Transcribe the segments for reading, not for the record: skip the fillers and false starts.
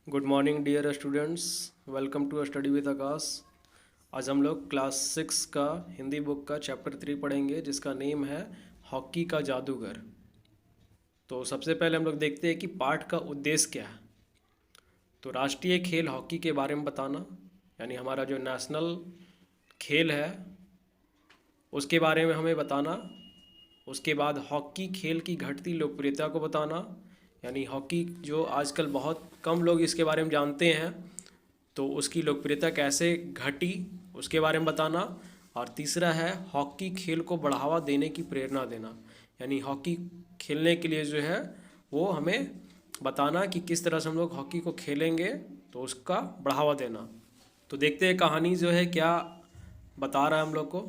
Good morning dear students, welcome to study with Aakash. आज हम लोग क्लास 6 का हिंदी बुक का चैप्टर 3 पढ़ेंगे जिसका नेम है हॉकी का जादूगर। तो सबसे पहले हम लोग देखते हैं कि पाठ का उद्देश्य क्या है। तो राष्ट्रीय खेल हॉकी के बारे में बताना, यानी हमारा जो नेशनल खेल है उसके बारे में हमें बताना। उसके बाद हॉकी खेल की घटती लोकप्रियता को बताना, यानी हॉकी जो आजकल बहुत कम लोग इसके बारे में जानते हैं तो उसकी लोकप्रियता कैसे घटी उसके बारे में बताना। और तीसरा है हॉकी खेल को बढ़ावा देने की प्रेरणा देना, यानी हॉकी खेलने के लिए जो है वो हमें बताना कि किस तरह से हम लोग हॉकी को खेलेंगे तो उसका बढ़ावा देना। तो देखते हैं कहानी जो है क्या बता रहा है हम लोग को।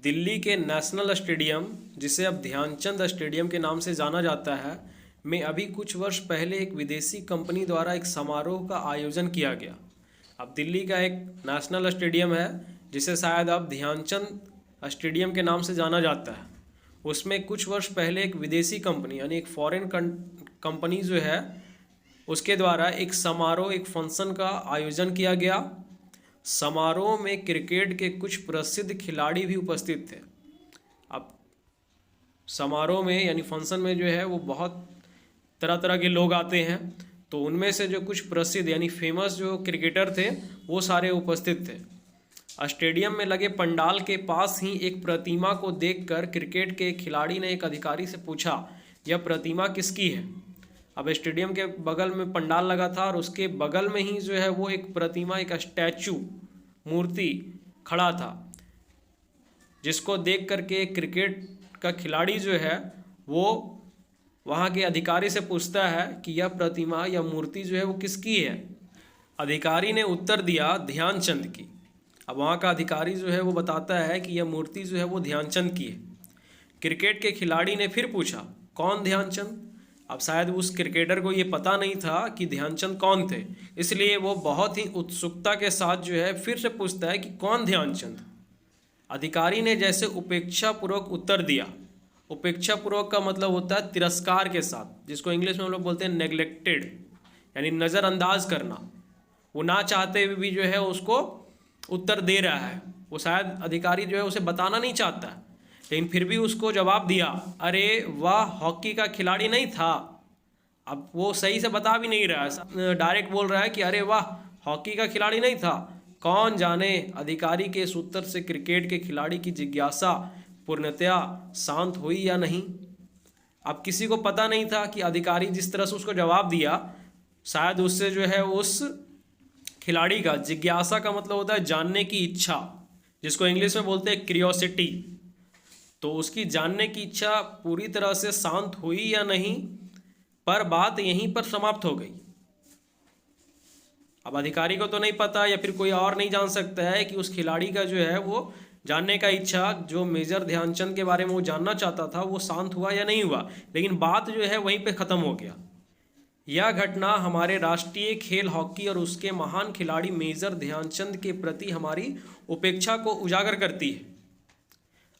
दिल्ली के नेशनल स्टेडियम, जिसे अब ध्यानचंद स्टेडियम के नाम से जाना जाता है, में अभी कुछ वर्ष पहले एक विदेशी कंपनी द्वारा एक समारोह का आयोजन किया गया। अब दिल्ली का एक नेशनल स्टेडियम है जिसे शायद अब ध्यानचंद स्टेडियम के नाम से जाना जाता है। उसमें कुछ वर्ष पहले एक विदेशी कंपनी यानी एक फॉरेन कंपनी जो है उसके द्वारा एक समारोह, एक फंक्शन का आयोजन किया गया। समारोह में क्रिकेट के कुछ प्रसिद्ध खिलाड़ी भी उपस्थित थे। अब समारोह में यानी फंक्शन में जो है वो बहुत तरह तरह के लोग आते हैं, तो उनमें से जो कुछ प्रसिद्ध यानी फेमस जो क्रिकेटर थे वो सारे उपस्थित थे। स्टेडियम में लगे पंडाल के पास ही एक प्रतिमा को देखकर क्रिकेट के खिलाड़ी ने एक अधिकारी से पूछा, यह प्रतिमा किसकी है। अब स्टेडियम के बगल में पंडाल लगा था और उसके बगल में ही जो है वो एक प्रतिमा, एक स्टैचू, मूर्ति खड़ा था, जिसको देख करके क्रिकेट का खिलाड़ी जो है वो वहाँ के अधिकारी से पूछता है कि यह प्रतिमा या मूर्ति जो है वो किसकी है। अधिकारी ने उत्तर दिया, ध्यानचंद की। अब वहाँ का अधिकारी जो है वो बताता है कि यह मूर्ति जो है वो ध्यानचंद की है। क्रिकेट के खिलाड़ी ने फिर पूछा, कौन ध्यानचंद। अब शायद उस क्रिकेटर को ये पता नहीं था कि ध्यानचंद कौन थे, इसलिए वो बहुत ही उत्सुकता के साथ जो है फिर से पूछता है कि कौन ध्यानचंद। अधिकारी ने जैसे उपेक्षापूर्वक उत्तर दिया। उपेक्षापूर्वक का मतलब होता है तिरस्कार के साथ, जिसको इंग्लिश में हम लोग बोलते हैं नेग्लेक्टेड, यानी नज़रअंदाज करना। वो ना चाहते हुए भी जो है उसको उत्तर दे रहा है। वो शायद अधिकारी जो है उसे बताना नहीं चाहता है, लेकिन फिर भी उसको जवाब दिया, अरे वह हॉकी का खिलाड़ी नहीं था। अब वो सही से बता भी नहीं रहा है, डायरेक्ट बोल रहा है कि अरे वाह, हॉकी का खिलाड़ी नहीं था। कौन जाने अधिकारी के इस उत्तर से क्रिकेट के खिलाड़ी की जिज्ञासा पूर्णतया शांत हुई या नहीं। अब किसी को पता नहीं था कि अधिकारी जिस तरह से उसको जवाब दिया, शायद उससे जो है उस खिलाड़ी का, जिज्ञासा का मतलब होता है जानने की इच्छा, जिसको इंग्लिश में बोलते हैं क्यूरियोसिटी, तो उसकी जानने की इच्छा पूरी तरह से शांत हुई या नहीं, पर बात यहीं पर समाप्त हो गई। अब अधिकारी को तो नहीं पता या फिर कोई और नहीं जान सकता है कि उस खिलाड़ी का जो है वो जानने का इच्छा, जो मेजर ध्यानचंद के बारे में वो जानना चाहता था, वो शांत हुआ या नहीं हुआ, लेकिन बात जो है वहीं पे ख़त्म हो गया। यह घटना हमारे राष्ट्रीय खेल हॉकी और उसके महान खिलाड़ी मेजर ध्यानचंद के प्रति हमारी उपेक्षा को उजागर करती है।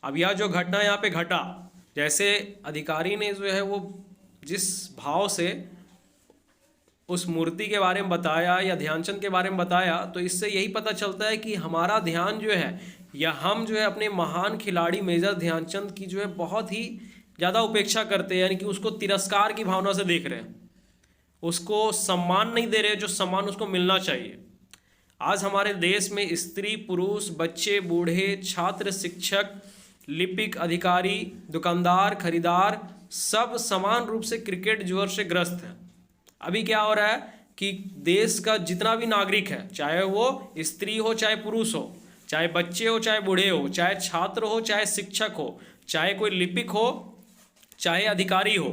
अब यह जो घटना यहाँ पे घटा, जैसे अधिकारी ने जो है वो जिस भाव से उस मूर्ति के बारे में बताया या ध्यानचंद के बारे में बताया, तो इससे यही पता चलता है कि हमारा ध्यान जो है या हम जो है अपने महान खिलाड़ी मेजर ध्यानचंद की जो है बहुत ही ज़्यादा उपेक्षा करते हैं, यानी कि उसको तिरस्कार की भावना से देख रहे हैं, उसको सम्मान नहीं दे रहे जो सम्मान उसको मिलना चाहिए। आज हमारे देश में स्त्री, पुरुष, बच्चे, बूढ़े, छात्र, शिक्षक, लिपिक, अधिकारी, दुकानदार, खरीदार सब समान रूप से क्रिकेट ज्वर से ग्रस्त हैं। अभी क्या हो रहा है कि देश का जितना भी नागरिक है, चाहे वो स्त्री हो चाहे पुरुष हो, चाहे बच्चे हो चाहे बूढ़े हो, चाहे छात्र हो चाहे शिक्षक हो, चाहे कोई लिपिक हो चाहे अधिकारी हो,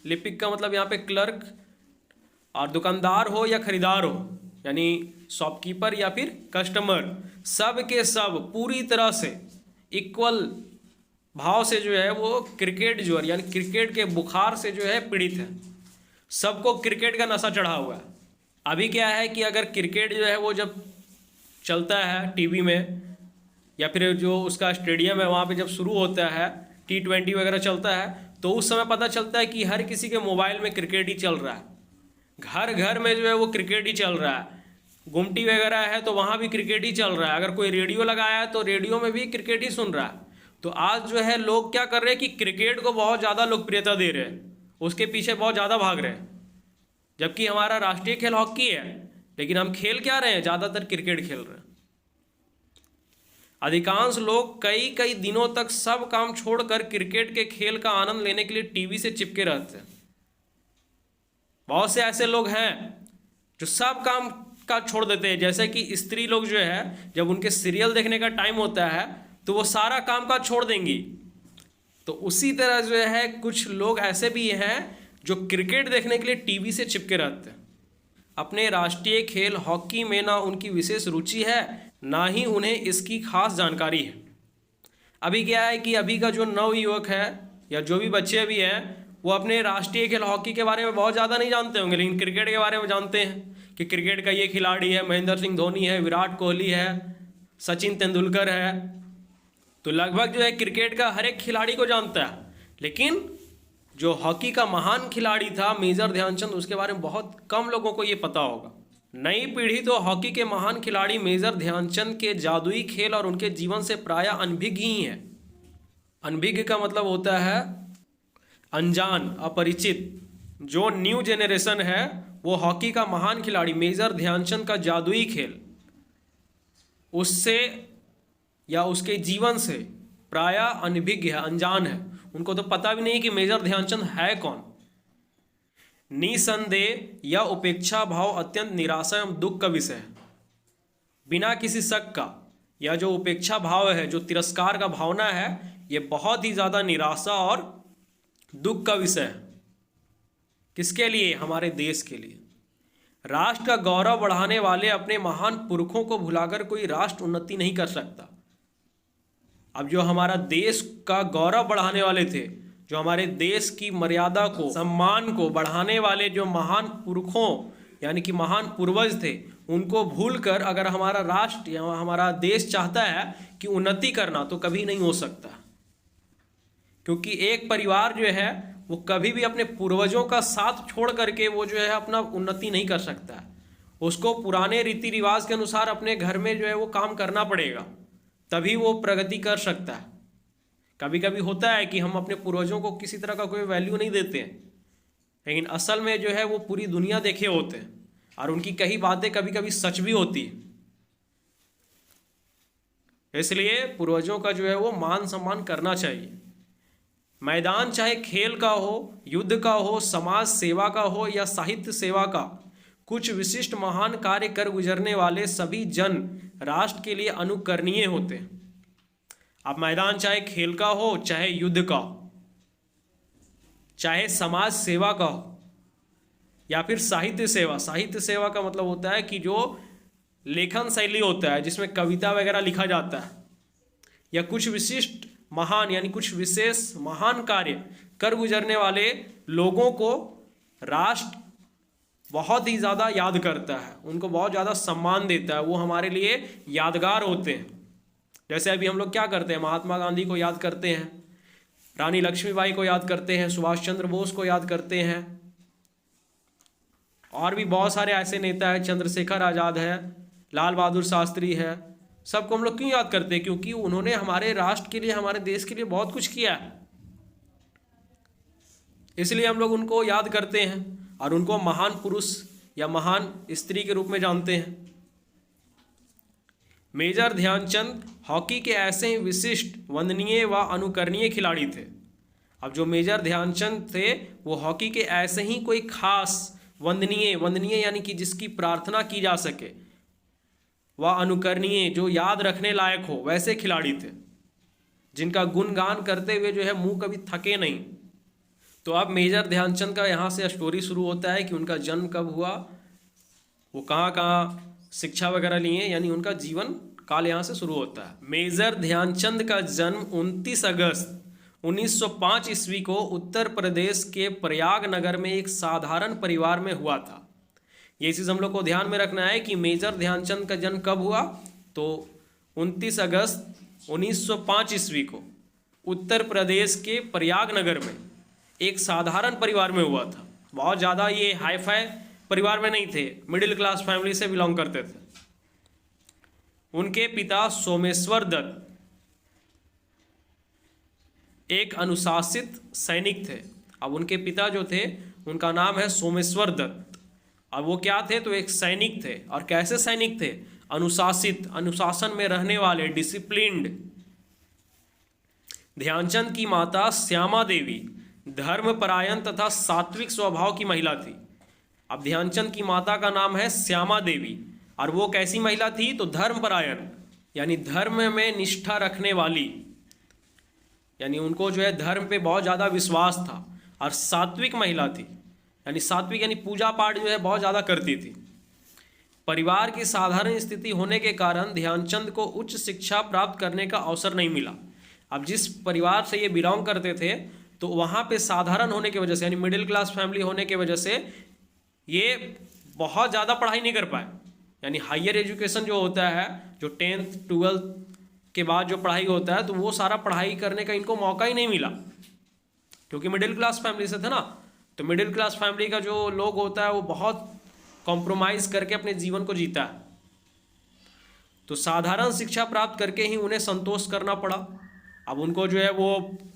लिपिक का मतलब यहाँ पे क्लर्क, और दुकानदार हो या खरीदार हो यानी शॉपकीपर या फिर कस्टमर, सब के सब पूरी तरह से इक्वल भाव से जो है वो क्रिकेट ज्वर यानी क्रिकेट के बुखार से जो है पीड़ित है। सबको क्रिकेट का नशा चढ़ा हुआ है। अभी क्या है कि अगर क्रिकेट जो है वो जब चलता है टीवी में या फिर जो उसका स्टेडियम है वहाँ पे जब शुरू होता है, T20 वगैरह चलता है, तो उस समय पता चलता है कि हर किसी के मोबाइल में क्रिकेट ही चल रहा है। घर घर में जो है वो क्रिकेट ही चल रहा है। गुमटी वगैरह है तो वहाँ भी क्रिकेट ही चल रहा है। अगर कोई रेडियो लगाया है तो रेडियो में भी क्रिकेट ही सुन रहा है। तो आज जो है लोग क्या कर रहे हैं कि क्रिकेट को बहुत ज़्यादा लोकप्रियता दे रहे हैं, उसके पीछे बहुत ज़्यादा भाग रहे हैं, जबकि हमारा राष्ट्रीय खेल हॉकी है। लेकिन हम खेल क्या रहे हैं? ज़्यादातर क्रिकेट खेल रहे हैं। अधिकांश लोग कई कई दिनों तक सब काम छोड़कर क्रिकेट के खेल का आनंद लेने के लिए टीवी से चिपके रहते हैं। बहुत से ऐसे लोग हैं जो सब काम का छोड़ देते हैं, जैसे कि स्त्री लोग जो है जब उनके सीरियल देखने का टाइम होता है तो वो सारा काम काज छोड़ देंगी। तो उसी तरह जो है कुछ लोग ऐसे भी हैं जो क्रिकेट देखने के लिए टीवी से चिपके रहते हैं। अपने राष्ट्रीय खेल हॉकी में ना उनकी विशेष रुचि है, ना ही उन्हें इसकी खास जानकारी है। अभी क्या है कि अभी का जो नव युवक है या जो भी बच्चे भी हैं वो अपने राष्ट्रीय खेल हॉकी के बारे में बहुत ज़्यादा नहीं जानते होंगे, लेकिन क्रिकेट के बारे में जानते हैं कि क्रिकेट का ये खिलाड़ी है, महेंद्र सिंह धोनी है, विराट कोहली है, सचिन तेंदुलकर है। तो लगभग जो है क्रिकेट का हर एक खिलाड़ी को जानता है। लेकिन जो हॉकी का महान खिलाड़ी था मेजर ध्यानचंद, उसके बारे में बहुत कम लोगों को ये पता होगा। नई पीढ़ी तो हॉकी के महान खिलाड़ी मेजर ध्यानचंद के जादुई खेल और उनके जीवन से प्रायः अनभिज्ञ ही है। अनभिज्ञ का मतलब होता है अनजान, अपरिचित। जो न्यू जेनरेशन है वो हॉकी का महान खिलाड़ी मेजर ध्यानचंद का जादुई खेल उससे या उसके जीवन से प्रायः अनभिज्ञ है, अनजान है। उनको तो पता भी नहीं कि मेजर ध्यानचंद है कौन। निसंदेह यह उपेक्षा भाव अत्यंत निराशा एवं दुख का विषय है। बिना किसी शक का यह जो उपेक्षा भाव है, जो तिरस्कार का भावना है, ये बहुत ही ज़्यादा निराशा और दुख का विषय है। किसके लिए? हमारे देश के लिए। राष्ट्र का गौरव बढ़ाने वाले अपने महान पुरखों को भुलाकर कोई राष्ट्र उन्नति नहीं कर सकता। अब जो हमारा देश का गौरव बढ़ाने वाले थे, जो हमारे देश की मर्यादा को, सम्मान को बढ़ाने वाले जो महान पुरखों यानी कि महान पूर्वज थे, उनको भूलकर अगर हमारा राष्ट्र या हमारा देश चाहता है कि उन्नति करना, तो कभी नहीं हो सकता। क्योंकि एक परिवार जो है वो कभी भी अपने पूर्वजों का साथ छोड़ करके वो जो है अपना उन्नति नहीं कर सकता। उसको पुराने रीति रिवाज के अनुसार अपने घर में जो है वो काम करना पड़ेगा, तभी वो प्रगति कर सकता है। कभी कभी होता है कि हम अपने पूर्वजों को किसी तरह का कोई वैल्यू नहीं देते हैं, लेकिन असल में जो है वो पूरी दुनिया देखे होते हैं और उनकी कई बातें कभी कभी सच भी होती है। इसलिए पूर्वजों का जो है वो मान सम्मान करना चाहिए। मैदान चाहे खेल का हो, युद्ध का हो, समाज सेवा का हो या साहित्य सेवा का, कुछ विशिष्ट महान कार्य कर गुजरने वाले सभी जन राष्ट्र के लिए अनुकरणीय होते हैं। अब मैदान चाहे खेल का हो, चाहे युद्ध का हो, चाहे समाज सेवा का हो या फिर साहित्य सेवा। साहित्य सेवा का मतलब होता है कि जो लेखन शैली होता है जिसमें कविता वगैरह लिखा जाता है, या कुछ विशिष्ट महान यानी कुछ विशेष महान कार्य कर गुजरने वाले लोगों को राष्ट्र बहुत ही ज़्यादा याद करता है, उनको बहुत ज़्यादा सम्मान देता है, वो हमारे लिए यादगार होते हैं। जैसे अभी हम लोग क्या करते हैं, महात्मा गांधी को याद करते हैं, रानी लक्ष्मीबाई को याद करते हैं, सुभाष चंद्र बोस को याद करते हैं, और भी बहुत सारे ऐसे नेता हैं, चंद्रशेखर आज़ाद है, लाल बहादुर शास्त्री है। सबको हम लोग क्यों याद करते हैं? क्योंकि उन्होंने हमारे राष्ट्र के लिए, हमारे देश के लिए बहुत कुछ किया है, इसलिए हम लोग उनको याद करते हैं और उनको महान पुरुष या महान स्त्री के रूप में जानते हैं। मेजर ध्यानचंद हॉकी के ऐसे ही विशिष्ट, वंदनीय व अनुकरणीय खिलाड़ी थे। अब जो मेजर ध्यानचंद थे वो हॉकी के ऐसे ही कोई खास, वंदनीय यानी कि जिसकी प्रार्थना की जा सके, व अनुकरणीय जो याद रखने लायक हो, वैसे खिलाड़ी थे जिनका गुणगान करते हुए जो है मुंह कभी थके नहीं। तो अब मेजर ध्यानचंद का यहाँ से स्टोरी शुरू होता है कि उनका जन्म कब हुआ, वो कहाँ कहाँ शिक्षा वगैरह लिए, यानी उनका जीवन काल यहाँ से शुरू होता है। मेजर ध्यानचंद का जन्म 29 अगस्त 1905 ईस्वी को उत्तर प्रदेश के प्रयागनगर में एक साधारण परिवार में हुआ था। ये चीज़ हम लोग को ध्यान में रखना है कि मेजर ध्यानचंद का जन्म कब हुआ, तो 29 अगस्त 1905 ईस्वी को उत्तर प्रदेश के प्रयागनगर में एक साधारण परिवार में हुआ था। बहुत ज़्यादा ये हाई फाई परिवार में नहीं थे, मिडिल क्लास फैमिली से बिलोंग करते थे। उनके पिता सोमेश्वर दत्त एक अनुशासित सैनिक थे। अब उनके पिता जो थे उनका नाम है सोमेश्वर दत्त। अब वो क्या थे? तो एक सैनिक थे। और कैसे सैनिक थे? अनुशासित, अनुशासन में रहने वाले, डिसिप्लिन्ड। ध्यानचंद की माता श्यामा देवी धर्मपरायण तथा सात्विक स्वभाव की महिला थी। अब ध्यानचंद की माता का नाम है श्यामा देवी, और वो कैसी महिला थी? तो धर्मपरायण, यानी धर्म में निष्ठा रखने वाली, यानी उनको जो है धर्म पे बहुत ज़्यादा विश्वास था। और सात्विक महिला थी, यानी सात्विक यानी पूजा पाठ जो है बहुत ज़्यादा करती थी। परिवार की साधारण स्थिति होने के कारण ध्यानचंद को उच्च शिक्षा प्राप्त करने का अवसर नहीं मिला। अब जिस परिवार से ये बिलोंग करते थे तो वहाँ पे साधारण होने की वजह से, यानी मिडिल क्लास फैमिली होने की वजह से ये बहुत ज़्यादा पढ़ाई नहीं कर पाए। यानी हायर एजुकेशन जो होता है, जो 10th 12th के बाद जो पढ़ाई होता है, तो वो सारा पढ़ाई करने का इनको मौका ही नहीं मिला, क्योंकि मिडिल क्लास फैमिली से थे ना। तो मिडिल क्लास फैमिली का जो लोग होता है वो बहुत कॉम्प्रोमाइज़ करके अपने जीवन को जीता है। तो साधारण शिक्षा प्राप्त करके ही उन्हें संतोष करना पड़ा। अब उनको जो है वो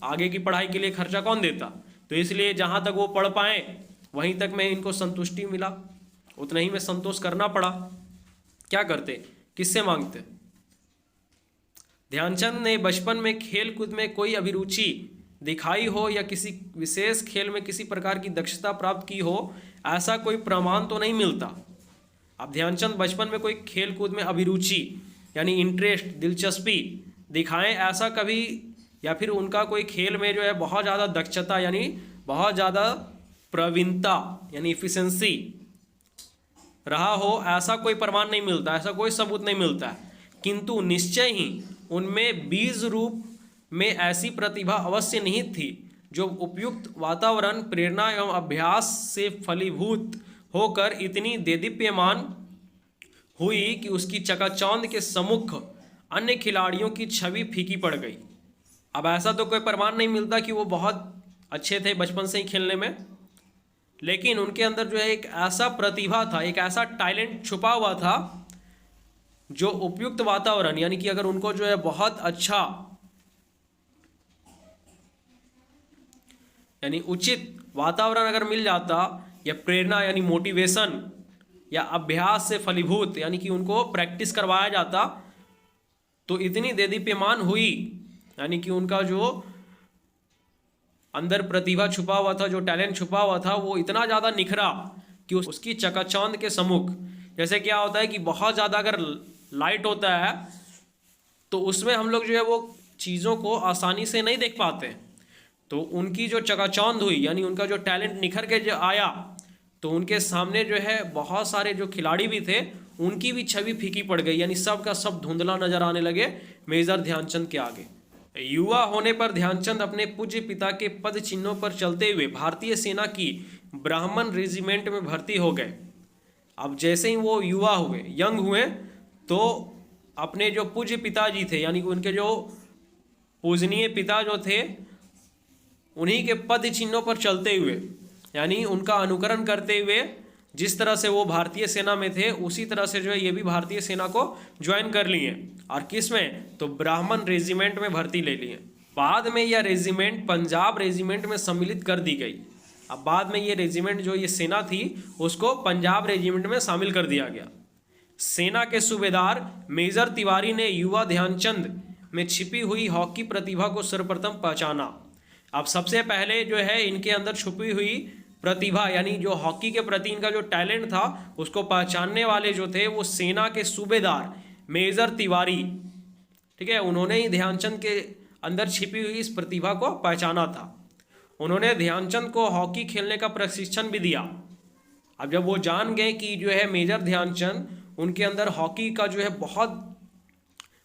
आगे की पढ़ाई के लिए खर्चा कौन देता? तो इसलिए जहाँ तक वो पढ़ पाए वहीं तक में इनको संतुष्टि मिला, उतना ही में संतोष करना पड़ा। क्या करते? किससे मांगते? ध्यानचंद ने बचपन में खेल कूद में कोई अभिरुचि दिखाई हो या किसी विशेष खेल में किसी प्रकार की दक्षता प्राप्त की हो, ऐसा कोई प्रमाण तो नहीं मिलता। अब ध्यानचंद बचपन में कोई खेल कूद में अभिरुचि यानी इंटरेस्ट, दिलचस्पी दिखाएं, ऐसा कभी, या फिर उनका कोई खेल में जो है बहुत ज़्यादा दक्षता यानी बहुत ज़्यादा प्रवीणता यानी इफिशिएंसी रहा हो, ऐसा कोई प्रमाण नहीं मिलता, ऐसा कोई सबूत नहीं मिलता है। किंतु निश्चय ही उनमें बीज रूप में ऐसी प्रतिभा अवश्य निहित थी जो उपयुक्त वातावरण, प्रेरणा एवं अभ्यास से फलीभूत होकर इतनी देदीप्यमान हुई कि उसकी चकाचौंध के सम्मुख अन्य खिलाड़ियों की छवि फीकी पड़ गई। अब ऐसा तो कोई प्रमाण नहीं मिलता कि वो बहुत अच्छे थे बचपन से ही खेलने में, लेकिन उनके अंदर जो है एक ऐसा प्रतिभा था, एक ऐसा टैलेंट छुपा हुआ था जो उपयुक्त वातावरण, यानी कि अगर उनको जो है बहुत अच्छा यानी उचित वातावरण अगर मिल जाता, या प्रेरणा यानी मोटिवेशन, या अभ्यास से फलीभूत यानी कि उनको प्रैक्टिस करवाया जाता, तो इतनी देदीप्यमान हुई, यानी कि उनका जो अंदर प्रतिभा छुपा हुआ था, जो टैलेंट छुपा हुआ था, वो इतना ज़्यादा निखरा कि उसकी चकाचौंध के सम्मुख, जैसे क्या होता है कि बहुत ज़्यादा अगर लाइट होता है तो उसमें हम लोग जो है वो चीज़ों को आसानी से नहीं देख पाते। तो उनकी जो चकाचौंध हुई, यानी उनका जो टैलेंट निखर के जो आया, तो उनके सामने जो है बहुत सारे जो खिलाड़ी भी थे उनकी भी छवि फीकी पड़ गई, यानी सब का सब धुंधला नजर आने लगे मेजर ध्यानचंद के आगे। युवा होने पर ध्यानचंद अपने पूज्य पिता के पद चिन्हों पर चलते हुए भारतीय सेना की ब्राह्मण रेजिमेंट में भर्ती हो गए। अब जैसे ही वो युवा हुए, यंग हुए, तो अपने जो पूज्य पिताजी थे, यानी कि उनके जो पूजनीय पिता जो थे, उन्हीं के पद चिन्हों पर चलते हुए, यानी उनका अनुकरण करते हुए, जिस तरह से वो भारतीय सेना में थे उसी तरह से जो है ये भी भारतीय सेना को ज्वाइन कर लिए। और किस में? तो ब्राह्मण रेजिमेंट में भर्ती ले लिए। बाद में यह रेजिमेंट पंजाब रेजिमेंट में सम्मिलित कर दी गई। अब बाद में ये रेजिमेंट जो ये सेना थी उसको पंजाब रेजिमेंट में शामिल कर दिया गया। सेना के सूबेदार मेजर तिवारी ने युवा ध्यानचंद में छिपी हुई हॉकी प्रतिभा को सर्वप्रथम पहचाना। अब सबसे पहले जो है इनके अंदर छुपी हुई प्रतिभा, यानी जो हॉकी के प्रति इनका जो टैलेंट था उसको पहचानने वाले जो थे वो सेना के सूबेदार मेजर तिवारी, ठीक है, उन्होंने ही ध्यानचंद के अंदर छिपी हुई इस प्रतिभा को पहचाना था। उन्होंने ध्यानचंद को हॉकी खेलने का प्रशिक्षण भी दिया। अब जब वो जान गए कि जो है मेजर ध्यानचंद, उनके अंदर हॉकी का जो है बहुत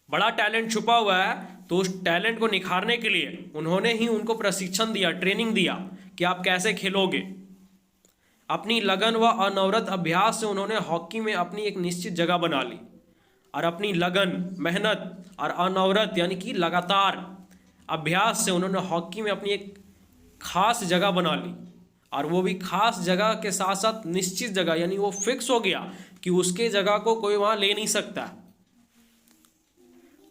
बड़ा टैलेंट छुपा हुआ है, तो उस टैलेंट को निखारने के लिए उन्होंने ही उनको प्रशिक्षण दिया, ट्रेनिंग दिया कि आप कैसे खेलोगे। अपनी लगन व अनवरत अभ्यास से उन्होंने हॉकी में अपनी एक निश्चित जगह बना ली। और अपनी लगन, मेहनत और अनवरत यानी कि लगातार अभ्यास से उन्होंने हॉकी में अपनी एक खास जगह बना ली। और वो भी खास जगह के साथ साथ निश्चित जगह, यानी वो फिक्स हो गया कि उसके जगह को कोई वहां ले नहीं सकता।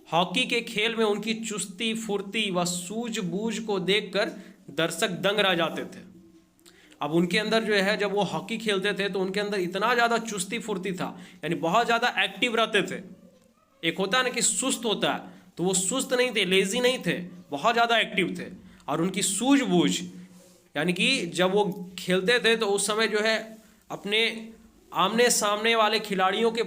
हॉकी के खेल में उनकी चुस्ती, फुर्ती व सूझबूझ को देखकर दर्शक दंग रह जाते थे। अब उनके अंदर जो है, जब वो हॉकी खेलते थे तो उनके अंदर इतना ज़्यादा चुस्ती फुर्ती था, यानी बहुत ज़्यादा एक्टिव रहते थे। एक होता है ना कि सुस्त होता है, तो वो सुस्त नहीं थे, लेजी नहीं थे, बहुत ज़्यादा एक्टिव थे। और उनकी सूझबूझ, यानी कि जब वो खेलते थे तो उस समय जो है अपने आमने सामने वाले खिलाड़ियों के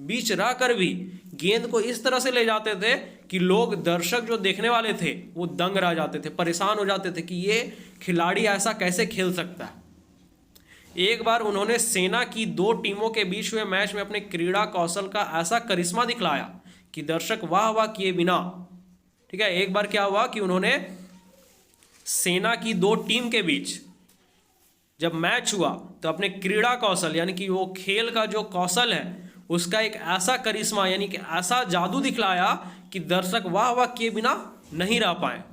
बीच रह कर भी गेंद को इस तरह से ले जाते थे कि लोग, दर्शक जो देखने वाले थे, वो दंग रह जाते थे, परेशान हो जाते थे कि ये खिलाड़ी ऐसा कैसे खेल सकता है। एक बार उन्होंने सेना की 2 टीमों के बीच हुए मैच में अपने क्रीड़ा कौशल का ऐसा करिश्मा दिखलाया कि दर्शक वाह वाह किए बिना, ठीक है, एक बार क्या हुआ कि उन्होंने सेना की 2 टीम के बीच जब मैच हुआ तो अपने क्रीड़ा कौशल, यानी कि वो खेल का जो कौशल है उसका एक ऐसा करिश्मा, यानी कि ऐसा जादू दिखलाया कि दर्शक वाह वाह किए बिना नहीं रह पाए।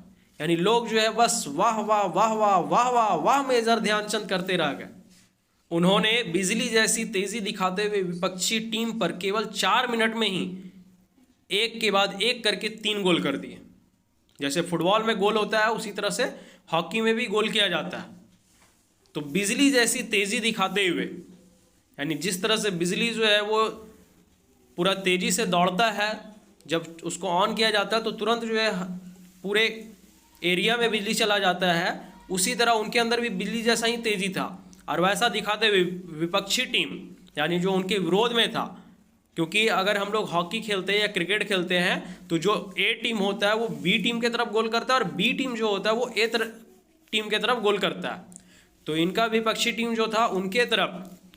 यानी लोग जो है बस वाह वाह वाह वाह वाह वाह वाह मेजर ध्यानचंद करते रह गए। उन्होंने बिजली जैसी तेजी दिखाते हुए विपक्षी टीम पर केवल 4 मिनट में ही एक के बाद एक करके 3 गोल कर दिए। जैसे फुटबॉल में गोल होता है उसी तरह से हॉकी में भी गोल किया जाता है। तो बिजली जैसी तेजी दिखाते हुए, यानी जिस तरह से बिजली जो है वो पूरा तेजी से दौड़ता है, जब उसको ऑन किया जाता है तो तुरंत जो है पूरे एरिया में बिजली चला जाता है, उसी तरह उनके अंदर भी बिजली जैसा ही तेजी था। और वैसा दिखाते हुए विपक्षी टीम, यानी जो उनके विरोध में था, क्योंकि अगर हम लोग हॉकी खेलते हैं या क्रिकेट खेलते हैं तो जो ए टीम होता है वो बी टीम की तरफ गोल करता है, और बी टीम जो होता है वो ए टीम की तरफ गोल करता है। तो इनका विपक्षी टीम जो था उनके तरफ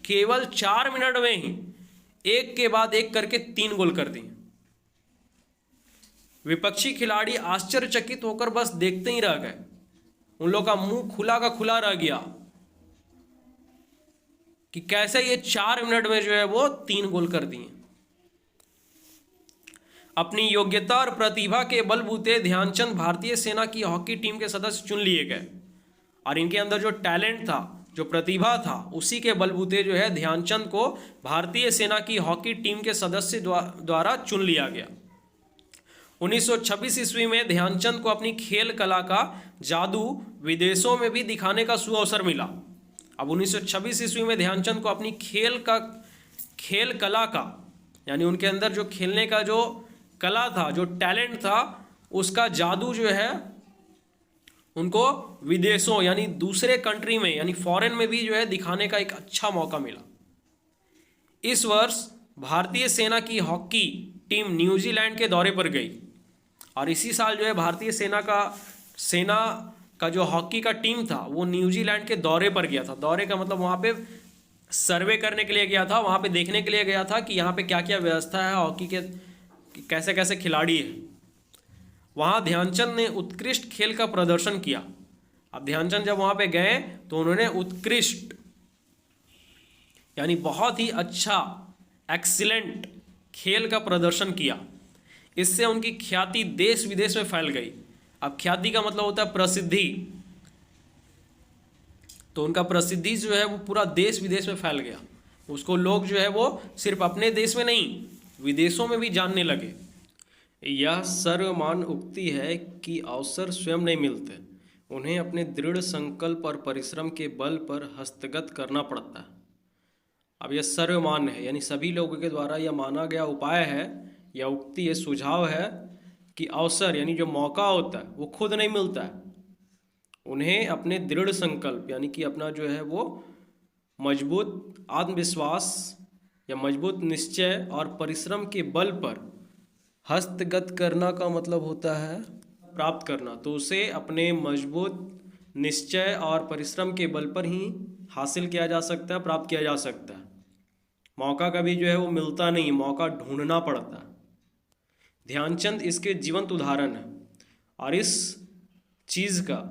केवल 4 मिनट में ही एक के बाद एक करके 3 गोल कर दिए। विपक्षी खिलाड़ी आश्चर्यचकित होकर बस देखते ही रह गए। उन लोग का मुंह खुला का खुला रह गया कि कैसे ये 4 मिनट में जो है वो 3 गोल कर दिए। अपनी योग्यता और प्रतिभा के बलबूते ध्यानचंद भारतीय सेना की हॉकी टीम के सदस्य चुन लिए गए, और इनके अंदर जो टैलेंट था, जो प्रतिभा था, उसी के बलबूते जो है ध्यानचंद को भारतीय सेना की हॉकी टीम के सदस्य द्वारा चुन लिया गया। 1926 ईस्वी में ध्यानचंद को अपनी खेल कला का जादू विदेशों में भी दिखाने का सुअवसर मिला। अब 1926 ईस्वी में ध्यानचंद को अपनी खेल कला का, यानी उनके अंदर जो खेलने का जो कला था, जो टैलेंट था, उसका जादू जो है उनको विदेशों, यानी दूसरे कंट्री में, यानी फॉरेन में भी जो है दिखाने का एक अच्छा मौका मिला। इस वर्ष भारतीय सेना की हॉकी टीम न्यूजीलैंड के दौरे पर गई, और इसी साल जो है भारतीय सेना का जो हॉकी का टीम था वो न्यूजीलैंड के दौरे पर गया था। दौरे का मतलब वहाँ पे सर्वे करने के लिए गया था, वहाँ पे देखने के लिए गया था कि यहाँ पे क्या क्या व्यवस्था है, हॉकी के कैसे कैसे खिलाड़ी हैं। वहाँ ध्यानचंद ने उत्कृष्ट खेल का प्रदर्शन किया। अब ध्यानचंद जब वहाँ पे गए तो उन्होंने उत्कृष्ट, यानी बहुत ही अच्छा, एक्सीलेंट खेल का प्रदर्शन किया। इससे उनकी ख्याति देश विदेश में फैल गई। अब ख्याति का मतलब होता है प्रसिद्धि, तो उनका प्रसिद्धि जो है वो पूरा देश विदेश में फैल गया। उसको लोग जो है वो सिर्फ अपने देश में नहीं, विदेशों में भी जानने लगे। यह सर्वमान्य उक्ति है कि अवसर स्वयं नहीं मिलते, उन्हें अपने दृढ़ संकल्प और परिश्रम के बल पर हस्तगत करना पड़ता है। अब यह सर्वमान्य है, यानी सभी लोगों के द्वारा यह माना गया उपाय है, यह उक्ति, यह सुझाव है कि अवसर, यानी जो मौका होता है वो खुद नहीं मिलता है, उन्हें अपने दृढ़ संकल्प, यानी कि अपना जो है वो मजबूत आत्मविश्वास या मजबूत निश्चय और परिश्रम के बल पर हस्तगत करना का मतलब होता है प्राप्त करना। तो उसे अपने मजबूत निश्चय और परिश्रम के बल पर ही हासिल किया जा सकता है, प्राप्त किया जा सकता है। मौका कभी जो है वो मिलता नहीं, मौका ढूंढना पड़ता है। ध्यानचंद इसके जीवंत उदाहरण है। और इस चीज़ का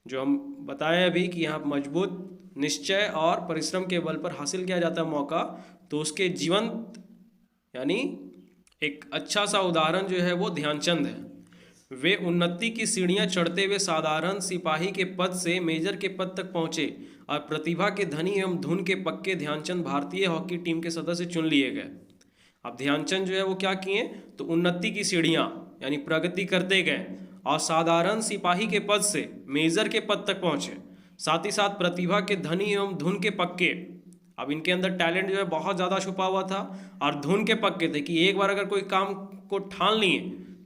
जो हम बताए अभी कि यहाँ मजबूत निश्चय और परिश्रम के बल पर हासिल किया जाता है मौका, तो उसके जीवंत, यानी एक अच्छा सा उदाहरण जो है वो ध्यानचंद है। वे उन्नति की सीढ़ियां चढ़ते हुए साधारण सिपाही के पद से मेजर के पद तक पहुंचे और प्रतिभा के धनी एवं धुन के पक्के ध्यानचंद भारतीय हॉकी टीम के सदस्य चुन लिए गए। अब ध्यानचंद जो है वो क्या किए, तो उन्नति की सीढ़ियां यानी प्रगति करते गए और साधारण सिपाही के पद से मेजर के पद तक पहुंचे, साथ ही साथ प्रतिभा के धनी एवं धुन के पक्के। अब इनके अंदर टैलेंट जो है बहुत ज़्यादा छुपा हुआ था और धुन के पक्के थे कि एक बार अगर कोई काम को ठान लिए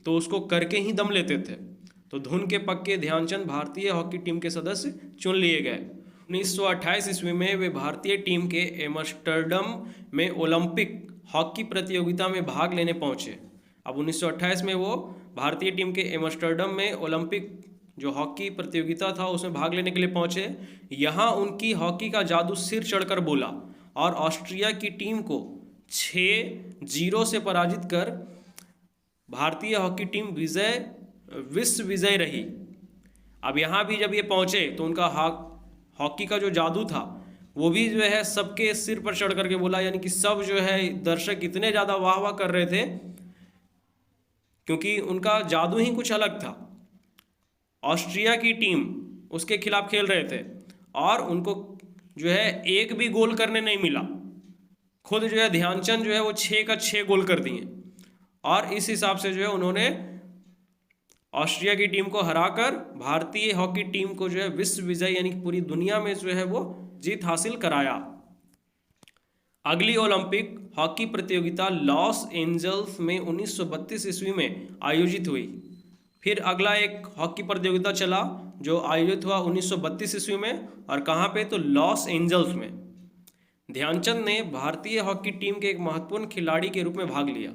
तो उसको करके ही दम लेते थे। तो धुन के पक्के ध्यानचंद भारतीय हॉकी टीम के सदस्य चुन लिए गए। 1928 ईस्वी में वे भारतीय टीम के एम्स्टर्डम में ओलंपिक हॉकी प्रतियोगिता में भाग लेने पहुंचे। अब 1928 में वो भारतीय टीम के एम्स्टर्डम में ओलंपिक जो हॉकी प्रतियोगिता था उसमें भाग लेने के लिए पहुंचे। यहाँ उनकी हॉकी का जादू सिर चढ़कर बोला और ऑस्ट्रिया की टीम को 6-0 से पराजित कर भारतीय हॉकी टीम विश्व विजय रही। अब यहाँ भी जब ये पहुँचे तो उनका हॉकी का जो जादू था वो भी जो है सबके सिर पर चढ़ करके बोला, यानी कि सब जो है दर्शक इतने ज़्यादा वाह वाह कर रहे थे क्योंकि उनका जादू ही कुछ अलग था। ऑस्ट्रिया की टीम उसके खिलाफ खेल रहे थे और उनको जो है एक भी गोल करने नहीं मिला। खुद जो है ध्यानचंद जो है वो 6 का 6 गोल कर दिए और इस हिसाब से जो है उन्होंने ऑस्ट्रिया की टीम को हराकर भारतीय हॉकी टीम को जो है विश्व विजय यानी पूरी दुनिया में जो है वो जीत हासिल कराया। अगली ओलंपिक हॉकी प्रतियोगिता लॉस एंजल्स में 1932 ईस्वी में आयोजित हुई। फिर अगला एक हॉकी प्रतियोगिता चला जो आयोजित हुआ 1932 ईस्वी में, और कहाँ पे, तो लॉस एंजल्स में। ध्यानचंद ने भारतीय हॉकी टीम के एक महत्वपूर्ण खिलाड़ी के रूप में भाग लिया।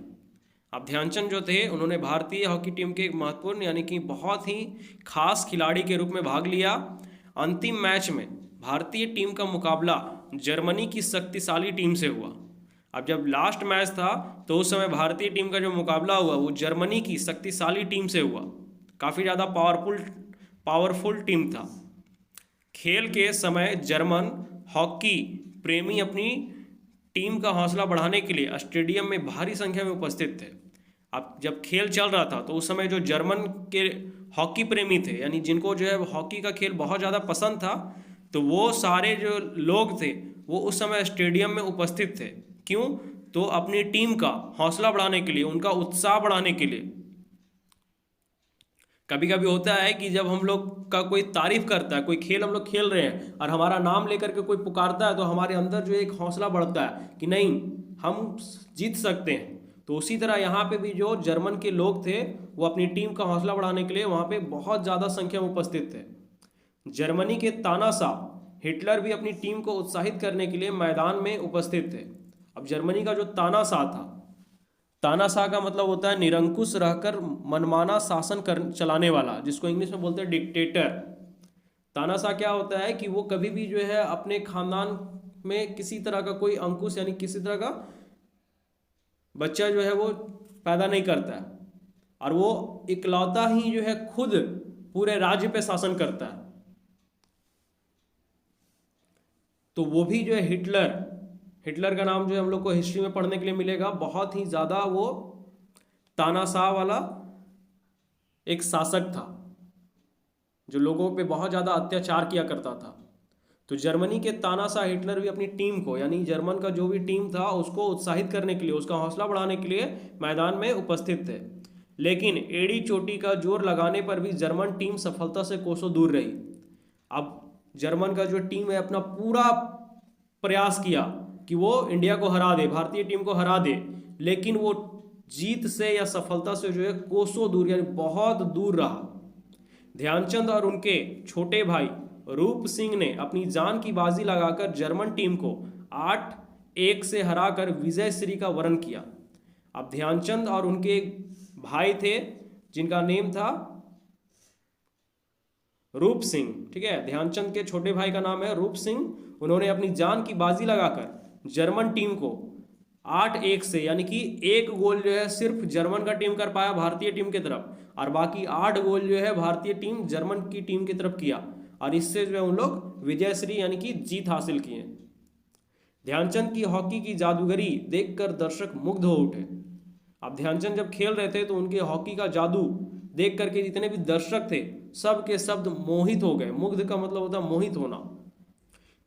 अब ध्यानचंद जो थे उन्होंने भारतीय हॉकी टीम के एक महत्वपूर्ण यानी कि बहुत ही खास खिलाड़ी के रूप में भाग लिया। अंतिम मैच में भारतीय टीम का मुकाबला जर्मनी की शक्तिशाली टीम से हुआ। अब जब लास्ट मैच था तो उस समय भारतीय टीम का जो मुकाबला हुआ वो जर्मनी की शक्तिशाली टीम से हुआ। काफ़ी ज़्यादा पावरफुल टीम था। खेल के समय जर्मन हॉकी प्रेमी अपनी टीम का हौसला बढ़ाने के लिए स्टेडियम में भारी संख्या में उपस्थित थे। अब जब खेल चल रहा था तो उस समय जो जर्मन के हॉकी प्रेमी थे यानी जिनको जो है हॉकी का खेल बहुत ज़्यादा पसंद था, तो वो सारे जो लोग थे वो उस समय स्टेडियम में उपस्थित थे। क्यों? तो अपनी टीम का हौसला बढ़ाने के लिए, उनका उत्साह बढ़ाने के लिए। कभी कभी होता है कि जब हम लोग का कोई तारीफ करता है, कोई खेल हम लोग खेल रहे हैं और हमारा नाम लेकर के कोई पुकारता है तो हमारे अंदर जो एक हौसला बढ़ता है कि नहीं हम जीत सकते हैं। तो उसी तरह यहाँ पे भी जो जर्मन के लोग थे वो अपनी टीम का हौसला बढ़ाने के लिए वहाँ पे बहुत ज़्यादा संख्या में उपस्थित थे। जर्मनी के तानाशाह हिटलर भी अपनी टीम को उत्साहित करने के लिए मैदान में उपस्थित थे। अब जर्मनी का जो तानाशाह था, तानाशाह का मतलब होता है निरंकुश रहकर मनमाना शासन चलाने वाला, जिसको इंग्लिश में बोलते हैं डिक्टेटर। तानाशाह क्या होता है कि वो कभी भी जो है अपने खानदान में किसी तरह का कोई अंकुश यानी किसी तरह का बच्चा जो है वो पैदा नहीं करता है और वो इकलौता ही जो है खुद पूरे राज्य पे शासन करता है। तो वो भी जो है हिटलर का नाम जो है हम लोग को हिस्ट्री में पढ़ने के लिए मिलेगा। बहुत ही ज़्यादा वो तानाशाह वाला एक शासक था जो लोगों पे बहुत ज़्यादा अत्याचार किया करता था। तो जर्मनी के तानाशाह हिटलर भी अपनी टीम को यानी जर्मन का जो भी टीम था उसको उत्साहित करने के लिए, उसका हौसला बढ़ाने के लिए मैदान में उपस्थित थे। लेकिन एड़ी चोटी का जोर लगाने पर भी जर्मन टीम सफलता से कोसों दूर रही। अब जर्मन का जो टीम है अपना पूरा प्रयास किया कि वो इंडिया को हरा दे, भारतीय टीम को हरा दे, लेकिन वो जीत से या सफलता से जो है कोसों दूर यानी बहुत दूर रहा। ध्यानचंद और उनके छोटे भाई रूप सिंह ने अपनी जान की बाजी लगाकर जर्मन टीम को 8-1 से हराकर विजय श्री का वरण किया। अब ध्यानचंद और उनके भाई थे जिनका नेम था रूप सिंह, ठीक है। ध्यानचंद के छोटे भाई का नाम है रूप सिंह। उन्होंने अपनी जान की बाजी लगाकर जर्मन टीम को 8-1 से यानी कि 1 गोल जो है सिर्फ जर्मन का टीम कर पाया भारतीय टीम की तरफ, और बाकी 8 गोल जो है भारतीय टीम जर्मन की टीम की तरफ किया, और इससे जो है उन लोग विजयश्री यानी कि जीत हासिल किए। ध्यानचंद की हॉकी की जादूगरी देखकर दर्शक मुग्ध हो उठे। अब ध्यानचंद जब खेल रहे थे तो उनके हॉकी का जादू देख करके जितने भी दर्शक थे सब के शब्द मोहित हो गए। मुग्ध का मतलब होता है मोहित होना,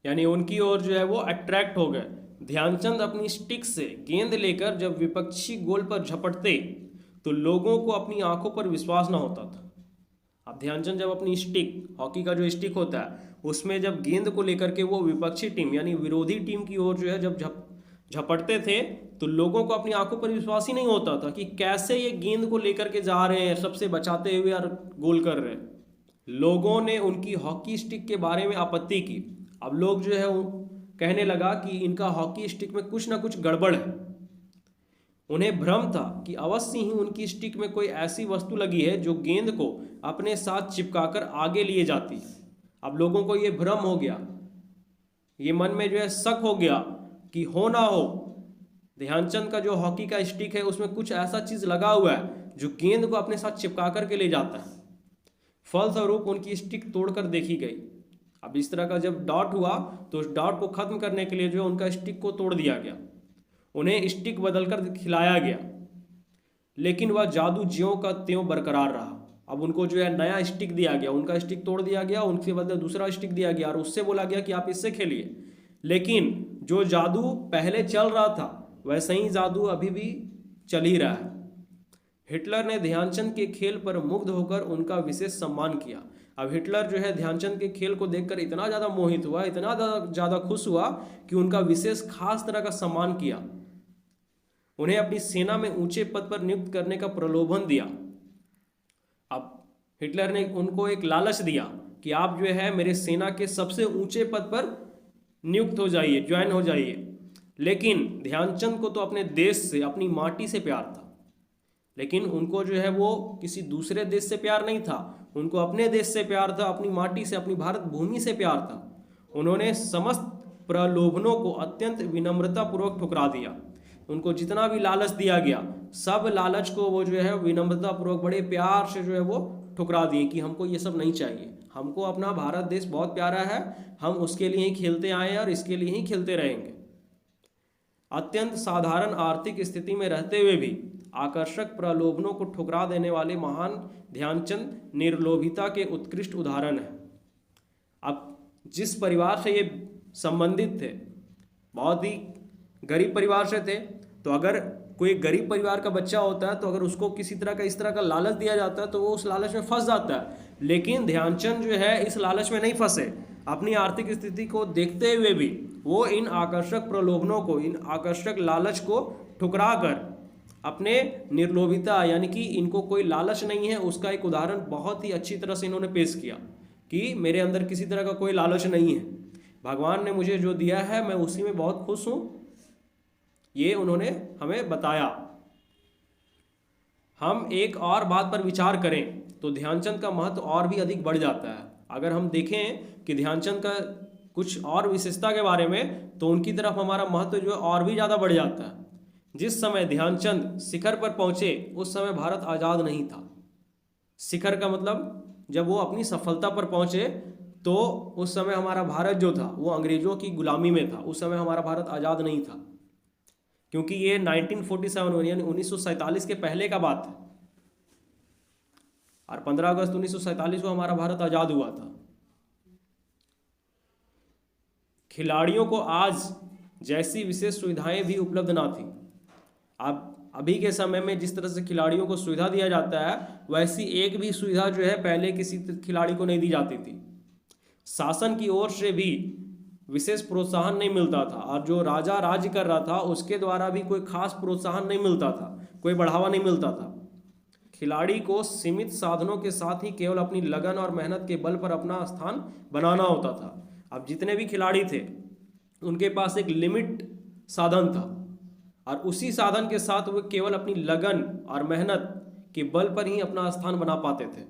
यानी उनकी ओर जो है वो अट्रैक्ट हो गए। ध्यानचंद अपनी स्टिक से गेंद लेकर जब विपक्षी गोल पर झपटते तो लोगों को अपनी आंखों पर विश्वास न होता था। अब ध्यानचंद जब अपनी स्टिक, हॉकी का जो स्टिक होता है, उसमें जब गेंद को लेकर के वो विपक्षी टीम यानी विरोधी टीम की ओर जो है जब झपटते थे तो लोगों को अपनी आंखों पर विश्वास ही नहीं होता था कि कैसे ये गेंद को लेकर के जा रहे हैं, सबसे बचाते हुए और गोल कर रहे हैं। लोगों ने उनकी हॉकी स्टिक के बारे में आपत्ति की। अब लोग जो है कहने लगा कि इनका हॉकी स्टिक में कुछ ना कुछ गड़बड़ है। उन्हें भ्रम था कि अवश्य ही उनकी स्टिक में कोई ऐसी वस्तु लगी है जो गेंद को अपने साथ चिपकाकर आगे लिए जाती। अब लोगों को ये भ्रम हो गया, ये मन में जो है शक हो गया कि हो ना हो ध्यानचंद का जो हॉकी का स्टिक है उसमें कुछ ऐसा चीज लगा हुआ है जो गेंद को अपने साथ चिपका करके ले जाता है। फलस्वरूप उनकी स्टिक तोड़कर देखी गई। अब इस तरह का जब डॉट हुआ तो उस डॉट को खत्म करने के लिए जो है उनका स्टिक को तोड़ दिया गया, उन्हें स्टिक बदलकर खिलाया गया, लेकिन वह जादू ज्यों का त्यों बरकरार रहा। अब उनको जो है नया स्टिक दिया गया, उनका स्टिक तोड़ दिया गया, उनके बदले दूसरा स्टिक दिया गया और उससे बोला गया कि आप इससे खेलिए, लेकिन जो जादू पहले चल रहा था वैसे ही जादू अभी भी चल ही रहा है। हिटलर ने ध्यानचंद के खेल पर मुग्ध होकर उनका विशेष सम्मान किया। अब हिटलर जो है ध्यानचंद के खेल को देखकर इतना ज़्यादा मोहित हुआ, इतना ज़्यादा खुश हुआ कि उनका विशेष खास तरह का सम्मान किया। उन्हें अपनी सेना में ऊंचे पद पर नियुक्त करने का प्रलोभन दिया। अब हिटलर ने उनको एक लालच दिया कि आप जो है मेरे सेना के सबसे ऊंचे पद पर नियुक्त हो जाइए, ज्वाइन हो जाइए। लेकिन ध्यानचंद को तो अपने देश से, अपनी माटी से प्यार था, लेकिन उनको जो है वो किसी दूसरे देश से प्यार नहीं था, उनको अपने देश से प्यार था, अपनी माटी से, अपनी भारत भूमि से प्यार था। उन्होंने समस्त प्रलोभनों को अत्यंत विनम्रतापूर्वक ठुकरा दिया। उनको जितना भी लालच दिया गया सब लालच को वो जो है विनम्रतापूर्वक बड़े प्यार से जो है वो ठुकरा दिए कि हमको ये सब नहीं चाहिए, हमको अपना भारत देश बहुत प्यारा है, हम उसके लिए ही खेलते आए हैं और इसके लिए ही खेलते रहेंगे। अत्यंत साधारण आर्थिक स्थिति में रहते हुए भी आकर्षक प्रलोभनों को ठुकरा देने वाले महान ध्यानचंद निर्लोभिता के उत्कृष्ट उदाहरण हैं। अब जिस परिवार से ये संबंधित थे, बहुत ही गरीब परिवार से थे, तो अगर कोई गरीब परिवार का बच्चा होता है तो अगर उसको किसी तरह का इस तरह का लालच दिया जाता है तो वो उस लालच में फंस जाता है। लेकिन ध्यानचंद जो है इस लालच में नहीं फंसे। अपनी आर्थिक स्थिति को देखते हुए भी वो इन आकर्षक प्रलोभनों को, इन आकर्षक लालच को ठुकरा कर अपने निर्लोभिता, यानी कि इनको कोई लालच नहीं है, उसका एक उदाहरण बहुत ही अच्छी तरह से इन्होंने पेश किया कि मेरे अंदर किसी तरह का कोई लालच नहीं है, भगवान ने मुझे जो दिया है मैं उसी में बहुत खुश हूँ, ये उन्होंने हमें बताया। हम एक और बात पर विचार करें तो ध्यानचंद का महत्व और भी अधिक बढ़ जाता है। अगर हम देखें कि ध्यानचंद का कुछ और विशेषता के बारे में तो उनकी तरफ हमारा महत्व जो है और भी ज़्यादा बढ़ जाता है। जिस समय ध्यानचंद शिखर पर पहुंचे उस समय भारत आज़ाद नहीं था। शिखर का मतलब जब वो अपनी सफलता पर पहुंचे तो उस समय हमारा भारत जो था वो अंग्रेजों की गुलामी में था, उस समय हमारा भारत आज़ाद नहीं था, क्योंकि ये 1947 यानी 1947 के पहले का बात है और 15 अगस्त 1947 को हमारा भारत आज़ाद हुआ था। खिलाड़ियों को आज जैसी विशेष सुविधाएं भी उपलब्ध ना थी। अब अभी के समय में जिस तरह से खिलाड़ियों को सुविधा दिया जाता है वैसी एक भी सुविधा जो है पहले किसी खिलाड़ी को नहीं दी जाती थी। शासन की ओर से भी विशेष प्रोत्साहन नहीं मिलता था और जो राजा राज्य कर रहा था उसके द्वारा भी कोई खास प्रोत्साहन नहीं मिलता था, कोई बढ़ावा नहीं मिलता था। खिलाड़ी को सीमित साधनों के साथ ही केवल अपनी लगन और मेहनत के बल पर अपना स्थान बनाना होता था। अब जितने भी खिलाड़ी थे उनके पास एक लिमिट साधन था और उसी साधन के साथ वो केवल अपनी लगन और मेहनत के बल पर ही अपना स्थान बना पाते थे।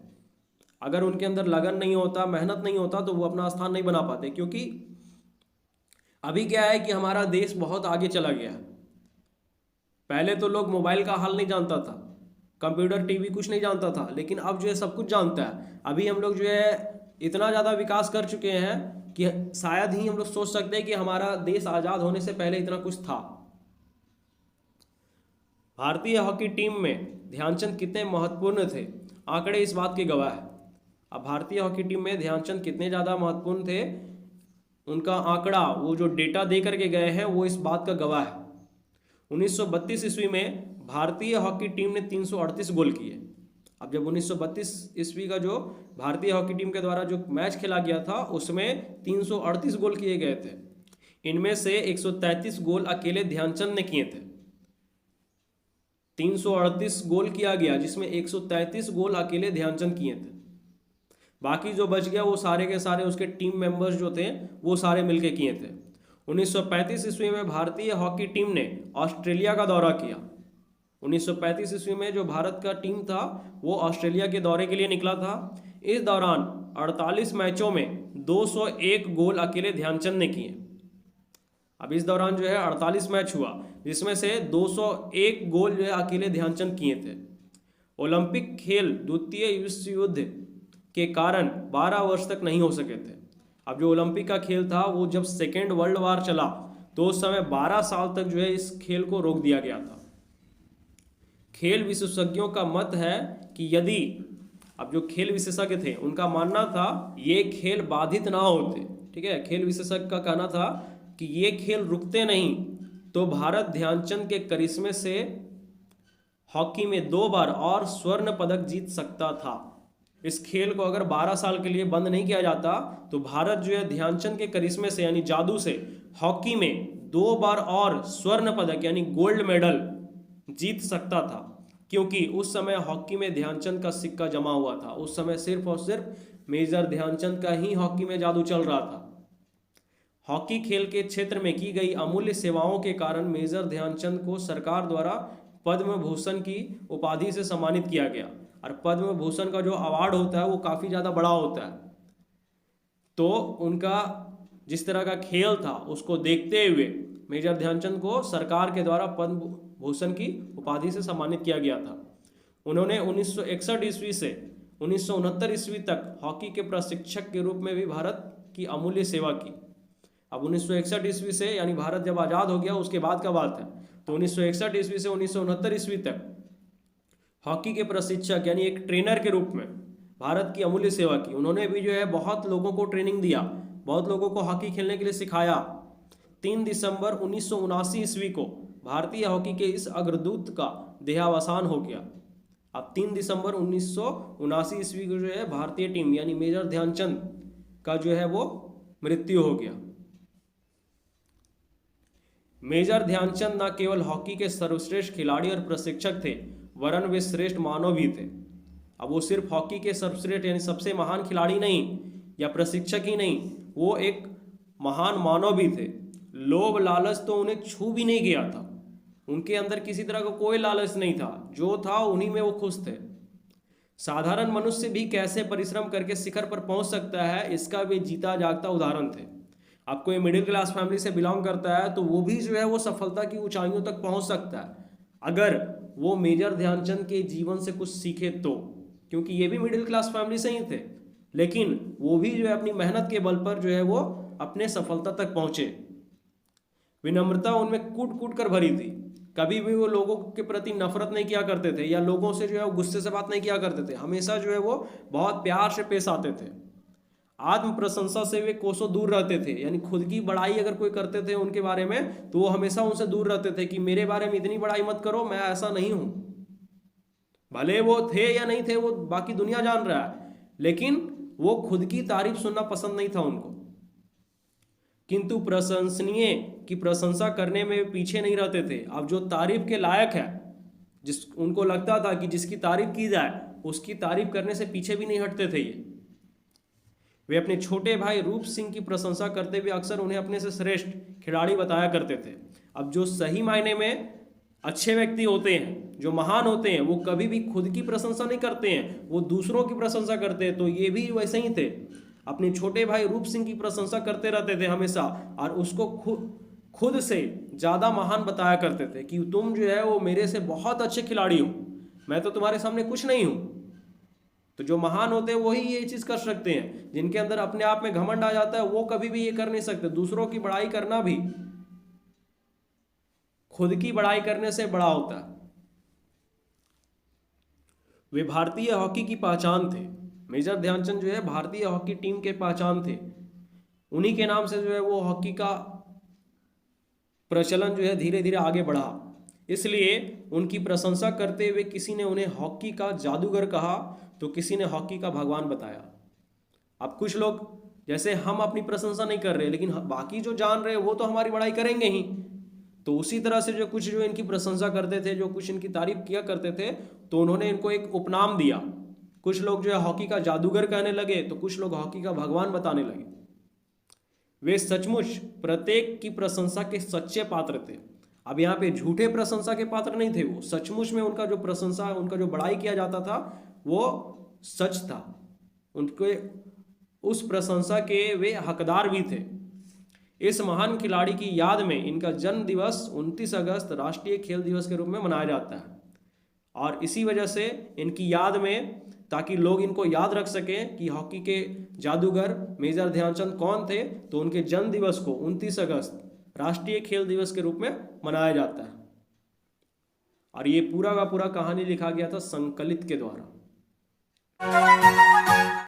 अगर उनके अंदर लगन नहीं होता, मेहनत नहीं होता तो वो अपना स्थान नहीं बना पाते। क्योंकि अभी क्या है कि हमारा देश बहुत आगे चला गया है। पहले तो लोग मोबाइल का हाल नहीं जानता था, कंप्यूटर टीवी कुछ नहीं जानता था, लेकिन अब जो है सब कुछ जानता है। अभी हम लोग जो है इतना ज़्यादा विकास कर चुके हैं कि शायद ही हम लोग सोच सकते हैं कि हमारा देश आज़ाद होने से पहले इतना कुछ था। भारतीय हॉकी टीम में ध्यानचंद कितने महत्वपूर्ण थे आंकड़े इस बात के गवाह है। अब भारतीय हॉकी टीम में ध्यानचंद कितने ज़्यादा महत्वपूर्ण थे, उनका आंकड़ा, वो जो डेटा दे करके गए हैं, वो इस बात का गवाह है। 1932 ईस्वी में भारतीय हॉकी टीम ने 338 गोल किए। अब जब 1932 ईस्वी का जो भारतीय हॉकी टीम के द्वारा जो मैच खेला गया था उसमें 338 गोल किए गए थे। इनमें से 133 गोल अकेले ध्यानचंद ने किए थे। 338 गोल किया गया जिसमें 133 गोल अकेले ध्यानचंद किए थे। बाकी जो बच गया वो सारे के सारे उसके टीम मेंबर्स जो थे वो सारे मिलके किए थे। 1935 ईस्वी में भारतीय हॉकी टीम ने ऑस्ट्रेलिया का दौरा किया। 1935 ईस्वी में जो भारत का टीम था वो ऑस्ट्रेलिया के दौरे के लिए निकला था। इस दौरान 48 मैचों में 201 गोल अकेले ध्यानचंद ने किए। अब इस दौरान जो है 48 मैच हुआ जिसमें से 201 गोल जो है अकेले ध्यानचंद किए थे। ओलंपिक खेल द्वितीय विश्व युद्ध के कारण 12 वर्ष तक नहीं हो सके थे। अब जो ओलंपिक का खेल था वो जब सेकेंड वर्ल्ड वार चला तो उस समय 12 साल तक जो है इस खेल को रोक दिया गया था। खेल विशेषज्ञों का मत है कि यदि, अब जो खेल विशेषज्ञ थे उनका मानना था ये खेल बाधित ना होते, ठीक है, खेल विशेषज्ञ का कहना था कि ये खेल रुकते नहीं तो भारत ध्यानचंद के करिश्मे से हॉकी में 2 बार और स्वर्ण पदक जीत सकता था। इस खेल को अगर 12 साल के लिए बंद नहीं किया जाता तो भारत जो है ध्यानचंद के करिश्मे से यानी जादू से हॉकी में 2 बार और स्वर्ण पदक यानी गोल्ड मेडल जीत सकता था, क्योंकि उस समय हॉकी में ध्यानचंद का सिक्का जमा हुआ था। उस समय सिर्फ और सिर्फ मेजर ध्यानचंद का ही हॉकी में जादू चल रहा था। हॉकी खेल के क्षेत्र में की गई अमूल्य सेवाओं के कारण मेजर ध्यानचंद को सरकार द्वारा पद्म भूषण की उपाधि से सम्मानित किया गया। और पद्म भूषण का जो अवार्ड होता है वो काफ़ी ज़्यादा बड़ा होता है, तो उनका जिस तरह का खेल था उसको देखते हुए मेजर ध्यानचंद को सरकार के द्वारा पद्म भूषण की उपाधि से सम्मानित किया गया था। उन्होंने 1961 ईस्वी से 1969 ईस्वी तक हॉकी के प्रशिक्षक के रूप में भी भारत की अमूल्य सेवा की। अब 1961 ईस्वी से यानी भारत जब आज़ाद हो गया उसके बाद का बात है, तो 1961 ईस्वी से 1969 ईस्वी तक हॉकी के प्रशिक्षक यानी एक ट्रेनर के रूप में भारत की अमूल्य सेवा की। उन्होंने भी जो है बहुत लोगों को ट्रेनिंग दिया, बहुत लोगों को हॉकी खेलने के लिए सिखाया। 3 दिसंबर 1979 ईस्वी को भारतीय हॉकी के इस अग्रदूत का देहावसान हो गया। अब 3 दिसंबर 1979 ईस्वी को जो है भारतीय टीम यानी मेजर ध्यानचंद का जो है वो मृत्यु हो गया। मेजर ध्यानचंद न केवल हॉकी के सर्वश्रेष्ठ खिलाड़ी और प्रशिक्षक थे वरन वे श्रेष्ठ मानव भी थे। अब वो सिर्फ हॉकी के सर्वश्रेष्ठ यानी सबसे महान खिलाड़ी नहीं या प्रशिक्षक ही नहीं, वो एक महान मानव भी थे। लोभ लालच तो उन्हें छू भी नहीं गया था, उनके अंदर किसी तरह का कोई लालच नहीं था, जो था उन्हीं में वो खुश थे। साधारण मनुष्य भी कैसे परिश्रम करके शिखर पर पहुंच सकता है इसका वे जीता जागता उदाहरण थे। अब कोई मिडिल क्लास फैमिली से बिलोंग करता है तो वो भी जो है वो सफलता की ऊंचाइयों तक पहुंच सकता है अगर वो मेजर ध्यानचंद के जीवन से कुछ सीखे तो, क्योंकि ये भी मिडिल क्लास फैमिली से ही थे, लेकिन वो भी जो है अपनी मेहनत के बल पर जो है वो अपने सफलता तक पहुंचे। विनम्रता उनमें कूट कूट कर भरी थी, कभी भी वो लोगों के प्रति नफरत नहीं किया करते थे या लोगों से जो है वो गुस्से से बात नहीं किया करते थे, हमेशा जो है वो बहुत प्यार से पेश आते थे। आत्म प्रशंसा से वे कोसों दूर रहते थे, यानी खुद की बड़ाई अगर कोई करते थे उनके बारे में तो वो हमेशा उनसे दूर रहते थे कि मेरे बारे में इतनी बड़ाई मत करो, मैं ऐसा नहीं हूं। भले वो थे या नहीं थे वो बाकी दुनिया जान रहा है, लेकिन वो खुद की तारीफ सुनना पसंद नहीं था उनको। किंतु प्रशंसनीय की प्रशंसा करने में पीछे नहीं रहते थे। अब जो तारीफ के लायक है, जिस उनको लगता था कि जिसकी तारीफ की जाए उसकी तारीफ करने से पीछे भी नहीं हटते थे ये। वे अपने छोटे भाई रूप सिंह की प्रशंसा करते हुए अक्सर उन्हें अपने से श्रेष्ठ खिलाड़ी बताया करते थे। अब जो सही मायने में अच्छे व्यक्ति होते हैं, जो महान होते हैं, वो कभी भी खुद की प्रशंसा नहीं करते हैं, वो दूसरों की प्रशंसा करते हैं। तो ये भी वैसे ही थे, अपने छोटे भाई रूप सिंह की प्रशंसा करते रहते थे हमेशा और उसको खुद से ज़्यादा महान बताया करते थे कि तुम जो है वो मेरे से बहुत अच्छे खिलाड़ी हो, मैं तो तुम्हारे सामने कुछ नहीं हूँ। तो जो महान होते हैं वही ये चीज़ कर सकते हैं, जिनके अंदर अपने आप में घमंड आ जाता है वो कभी भी ये कर नहीं सकते। दूसरों की बड़ाई करना भी खुद की बड़ाई करने से बड़ा होता है। वे भारतीय हॉकी की पहचान थे। मेजर ध्यानचंद जो है भारतीय हॉकी टीम के पहचान थे। उन्हीं के नाम से जो है वो हॉकी का प्रचलन जो है धीरे धीरे आगे बढ़ा। इसलिए उनकी प्रशंसा करते हुए किसी ने उन्हें हॉकी का जादूगर कहा तो किसी ने हॉकी का भगवान बताया। अब कुछ लोग जैसे हम अपनी प्रशंसा नहीं कर रहे, लेकिन बाकी जो जान रहे वो तो हमारी बड़ाई करेंगे ही। तो उसी तरह से जो कुछ जो इनकी प्रशंसा करते थे, जो कुछ इनकी तारीफ किया करते थे, तो उन्होंने इनको एक उपनाम दिया। कुछ लोग जो है हॉकी का जादूगर कहने लगे तो कुछ लोग हॉकी का भगवान बताने लगे। वे सचमुच प्रत्येक की प्रशंसा के सच्चे पात्र थे। अब यहाँ पे झूठे प्रशंसा के पात्र नहीं थे, वो सचमुच में उनका जो प्रशंसा, उनका जो बड़ाई किया जाता था वो सच था। उनके उस प्रशंसा के वे हकदार भी थे। इस महान खिलाड़ी की याद में इनका जन्म दिवस 29 अगस्त राष्ट्रीय खेल दिवस के रूप में मनाया जाता है। और इसी वजह से इनकी याद में, ताकि लोग इनको याद रख सकें कि हॉकी के जादूगर मेजर ध्यानचंद कौन थे, तो उनके जन्म दिवस को 29 अगस्त राष्ट्रीय खेल दिवस के रूप में मनाया जाता है। और ये पूरा का पूरा कहानी लिखा गया था संकलित के द्वारा।